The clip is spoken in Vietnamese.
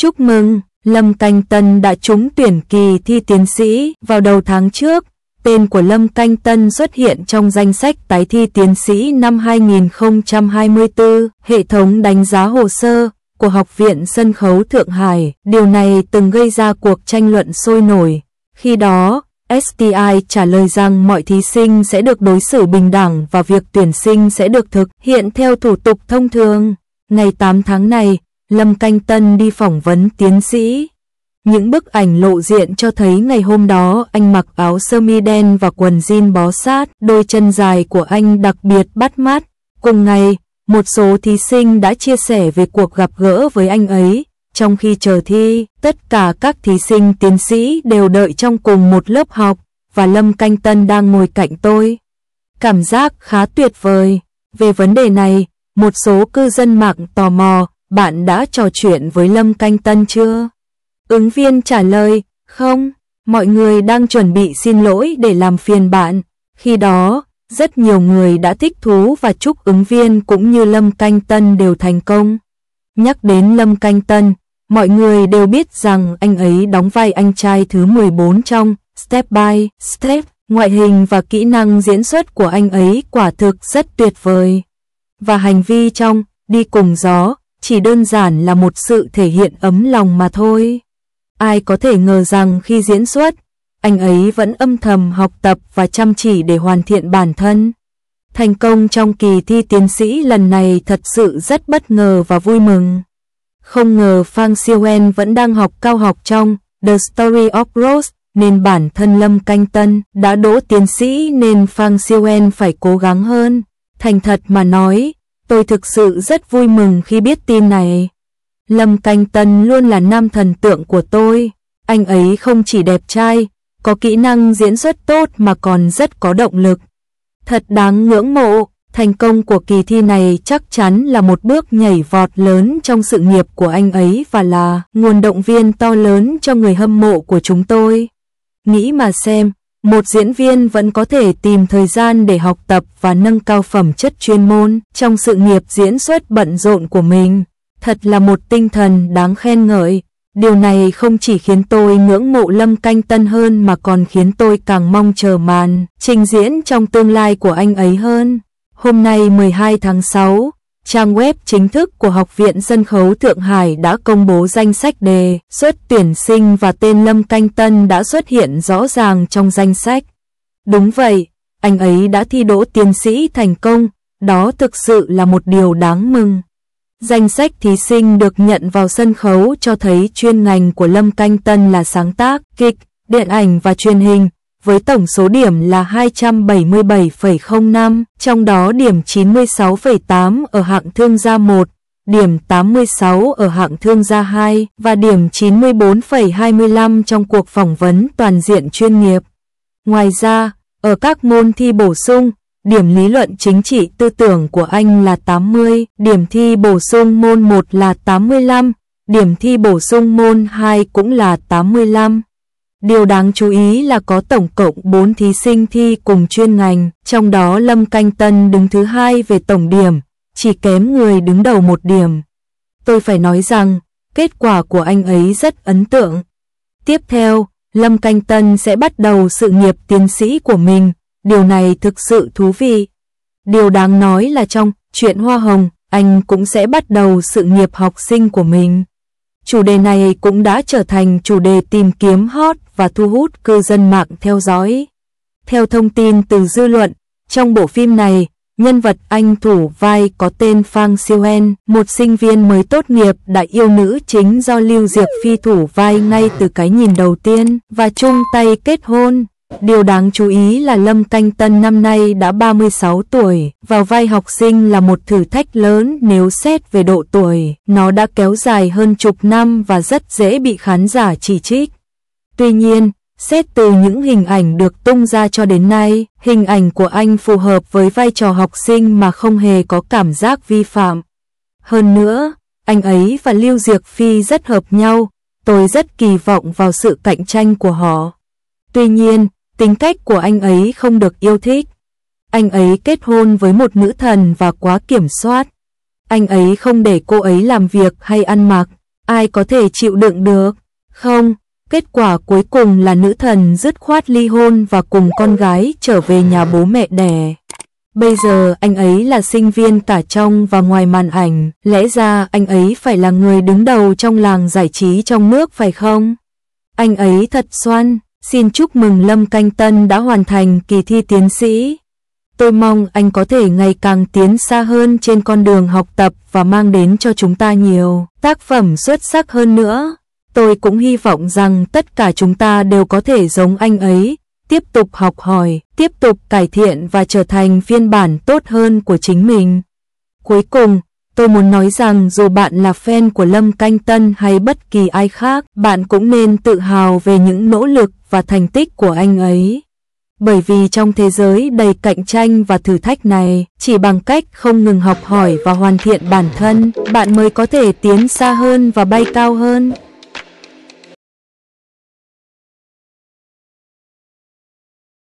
Chúc mừng, Lâm Canh Tân đã trúng tuyển kỳ thi tiến sĩ. Vào đầu tháng trước, tên của Lâm Canh Tân xuất hiện trong danh sách tái thi tiến sĩ năm 2024, hệ thống đánh giá hồ sơ của Học viện Sân khấu Thượng Hải. Điều này từng gây ra cuộc tranh luận sôi nổi. Khi đó, STI trả lời rằng mọi thí sinh sẽ được đối xử bình đẳng và việc tuyển sinh sẽ được thực hiện theo thủ tục thông thường. Ngày 8 tháng này, Lâm Canh Tân đi phỏng vấn tiến sĩ. Những bức ảnh lộ diện cho thấy ngày hôm đó anh mặc áo sơ mi đen và quần jean bó sát, đôi chân dài của anh đặc biệt bắt mắt. Cùng ngày, một số thí sinh đã chia sẻ về cuộc gặp gỡ với anh ấy. Trong khi chờ thi, tất cả các thí sinh tiến sĩ đều đợi trong cùng một lớp học, và Lâm Canh Tân đang ngồi cạnh tôi. Cảm giác khá tuyệt vời. Về vấn đề này, một số cư dân mạng tò mò, bạn đã trò chuyện với Lâm Canh Tân chưa? Ứng viên trả lời, không, mọi người đang chuẩn bị xin lỗi để làm phiền bạn. Khi đó, rất nhiều người đã thích thú và chúc ứng viên cũng như Lâm Canh Tân đều thành công. Nhắc đến Lâm Canh Tân, mọi người đều biết rằng anh ấy đóng vai anh trai thứ 14 trong Step by Step. Ngoại hình và kỹ năng diễn xuất của anh ấy quả thực rất tuyệt vời. Và hành vi trong Đi Cùng Gió chỉ đơn giản là một sự thể hiện ấm lòng mà thôi. Ai có thể ngờ rằng khi diễn xuất, anh ấy vẫn âm thầm học tập và chăm chỉ để hoàn thiện bản thân. Thành công trong kỳ thi tiến sĩ lần này thật sự rất bất ngờ và vui mừng. Không ngờ Phang Siêu-en vẫn đang học cao học trong The Story of Rose, nên bản thân Lâm Canh Tân đã đỗ tiến sĩ nên Phang Siêu-en phải cố gắng hơn. Thành thật mà nói, tôi thực sự rất vui mừng khi biết tin này. Lâm Canh Tân luôn là nam thần tượng của tôi. Anh ấy không chỉ đẹp trai, có kỹ năng diễn xuất tốt mà còn rất có động lực. Thật đáng ngưỡng mộ. Thành công của kỳ thi này chắc chắn là một bước nhảy vọt lớn trong sự nghiệp của anh ấy và là nguồn động viên to lớn cho người hâm mộ của chúng tôi. Nghĩ mà xem, một diễn viên vẫn có thể tìm thời gian để học tập và nâng cao phẩm chất chuyên môn trong sự nghiệp diễn xuất bận rộn của mình. Thật là một tinh thần đáng khen ngợi. Điều này không chỉ khiến tôi ngưỡng mộ Lâm Canh Tân hơn mà còn khiến tôi càng mong chờ màn trình diễn trong tương lai của anh ấy hơn. Hôm nay 12 tháng 6, trang web chính thức của Học viện Sân khấu Thượng Hải đã công bố danh sách đề xuất tuyển sinh và tên Lâm Canh Tân đã xuất hiện rõ ràng trong danh sách. Đúng vậy, anh ấy đã thi đỗ tiến sĩ thành công, đó thực sự là một điều đáng mừng. Danh sách thí sinh được nhận vào sân khấu cho thấy chuyên ngành của Lâm Canh Tân là sáng tác, kịch, điện ảnh và truyền hình, với tổng số điểm là 277,05, trong đó điểm 96,8 ở hạng thương gia 1, điểm 86 ở hạng thương gia 2 và điểm 94,25 trong cuộc phỏng vấn toàn diện chuyên nghiệp. Ngoài ra, ở các môn thi bổ sung, điểm lý luận chính trị tư tưởng của anh là 80, điểm thi bổ sung môn 1 là 85, điểm thi bổ sung môn 2 cũng là 85. Điều đáng chú ý là có tổng cộng 4 thí sinh thi cùng chuyên ngành, trong đó Lâm Canh Tân đứng thứ 2 về tổng điểm, chỉ kém người đứng đầu 1 điểm. Tôi phải nói rằng, kết quả của anh ấy rất ấn tượng. Tiếp theo, Lâm Canh Tân sẽ bắt đầu sự nghiệp tiến sĩ của mình, điều này thực sự thú vị. Điều đáng nói là trong Chuyện Hoa Hồng, anh cũng sẽ bắt đầu sự nghiệp học sinh của mình. Chủ đề này cũng đã trở thành chủ đề tìm kiếm hot và thu hút cư dân mạng theo dõi. Theo thông tin từ dư luận, trong bộ phim này, nhân vật anh thủ vai có tên Phang Siêu-en, một sinh viên mới tốt nghiệp đã yêu nữ chính do Lưu Diệc Phi thủ vai ngay từ cái nhìn đầu tiên và chung tay kết hôn. Điều đáng chú ý là Lâm Canh Tân năm nay đã 36 tuổi, vào vai học sinh là một thử thách lớn nếu xét về độ tuổi, nó đã kéo dài hơn chục năm và rất dễ bị khán giả chỉ trích. Tuy nhiên, xét từ những hình ảnh được tung ra cho đến nay, hình ảnh của anh phù hợp với vai trò học sinh mà không hề có cảm giác vi phạm. Hơn nữa, anh ấy và Lưu Diệc Phi rất hợp nhau, tôi rất kỳ vọng vào sự cạnh tranh của họ. Tuy nhiên, tính cách của anh ấy không được yêu thích. Anh ấy kết hôn với một nữ thần và quá kiểm soát. Anh ấy không để cô ấy làm việc hay ăn mặc. ai có thể chịu đựng được? Không, kết quả cuối cùng là nữ thần dứt khoát ly hôn và cùng con gái trở về nhà bố mẹ đẻ. Bây giờ anh ấy là sinh viên cả trong và ngoài màn ảnh, lẽ ra anh ấy phải là người đứng đầu trong làng giải trí trong nước phải không? Anh ấy thật xoăn, xin chúc mừng Lâm Canh Tân đã hoàn thành kỳ thi tiến sĩ. Tôi mong anh có thể ngày càng tiến xa hơn trên con đường học tập và mang đến cho chúng ta nhiều tác phẩm xuất sắc hơn nữa. Tôi cũng hy vọng rằng tất cả chúng ta đều có thể giống anh ấy, tiếp tục học hỏi, tiếp tục cải thiện và trở thành phiên bản tốt hơn của chính mình. Cuối cùng, tôi muốn nói rằng dù bạn là fan của Lâm Canh Tân hay bất kỳ ai khác, bạn cũng nên tự hào về những nỗ lực và thành tích của anh ấy. Bởi vì trong thế giới đầy cạnh tranh và thử thách này, chỉ bằng cách không ngừng học hỏi và hoàn thiện bản thân, bạn mới có thể tiến xa hơn và bay cao hơn.